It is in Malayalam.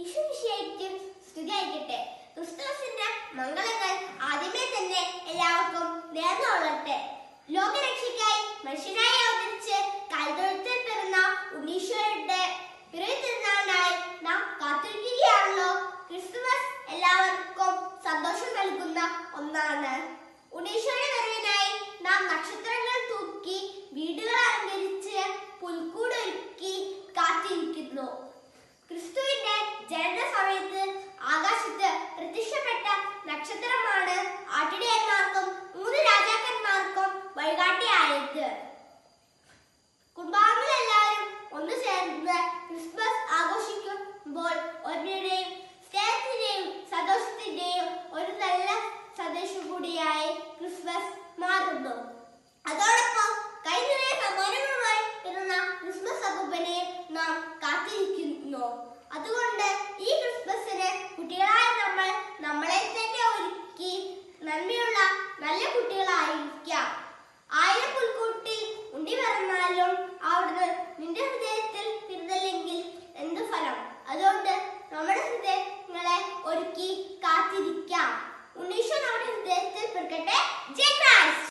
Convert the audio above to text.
ഈശോമിശിഹായ്ക്ക് സ്തുതിയായിരിക്കട്ടെ. ക്രിസ്തുമസിന്റെ മംഗളങ്ങൾ ആദ്യമേ തന്നെ എല്ലാവർക്കും നേർന്നുകൊള്ളട്ടെ. ലോകരക്ഷയ്ക്കായി മനുഷ്യനായി അവതരിച്ച് കാൽത്തൊഴുത്തിൽ പിറന്ന ഉണ്ണീശ്വരന്റെ പിറവി തിരുനാളിനായി നാം കാത്തിരിക്കുകയാണല്ലോ. ക്രിസ്തുമസ് എല്ലാവർക്കും സന്തോഷം നൽകുന്ന ഒന്നാണ്. ഉണ്ണീശ്വരന്റെ വരവിനായി നാം നക്ഷത്രങ്ങൾ തൂക്കി വീടുകൾ അലങ്കരിച്ച് പുൽക്കൂടൊരുക്കി കാത്തിരിക്കുന്നു. ക്രിസ്തുവിന്റെ ജനന സമയത്ത് ആകാശത്ത് പ്രത്യക്ഷപ്പെട്ട നക്ഷത്രമാണ് ആട്ടിടയന്മാർക്കും 3 രാജാക്കന്മാർക്കും വഴികാട്ടിയായത്. കുടുംബാംഗങ്ങളെല്ലാവരും ഒന്നു ചേർന്ന് ക്രിസ്മസ് ആഘോഷിക്കുമ്പോൾ ഓരോരുടെയും സ്നേഹത്തിന്റെയും സന്തോഷത്തിന്റെയും ഒരു നല്ല സന്ദേശം കൂടിയായി ക്രിസ്മസ് മാറുന്നു. അതോടൊപ്പം കൈ നിറയെ സമ്മാനങ്ങളുമായി വരുന്ന ക്രിസ്മസ് അപ്പൂപ്പനെ നാം കാത്തിരിക്കുന്നു. അതുകൊണ്ട് ഈ ക്രിസ്മസിന് കുട്ടികളായ നമ്മൾ നമ്മളെ തന്നെ ഒരുക്കി നന്മയുള്ള നല്ല കുട്ടികളായിരിക്കാം. 1000 പുൽക്കൂട്ടിൽ ഉണ്ണി പിറന്നാലും അവിടുന്ന് നിന്റെ ഹൃദയത്തിൽ പിറന്നില്ലെങ്കിൽ എന്ത് ഫലം? അതുകൊണ്ട് നമ്മുടെ ഹൃദയങ്ങളെ ഒരുക്കി കാത്തിരിക്കാം. ഉണ്ണീശ്വരൻ നമ്മുടെ ഹൃദയത്തിൽ പിറക്കട്ടെ. ജയ് ക്രൈസ്റ്റ്.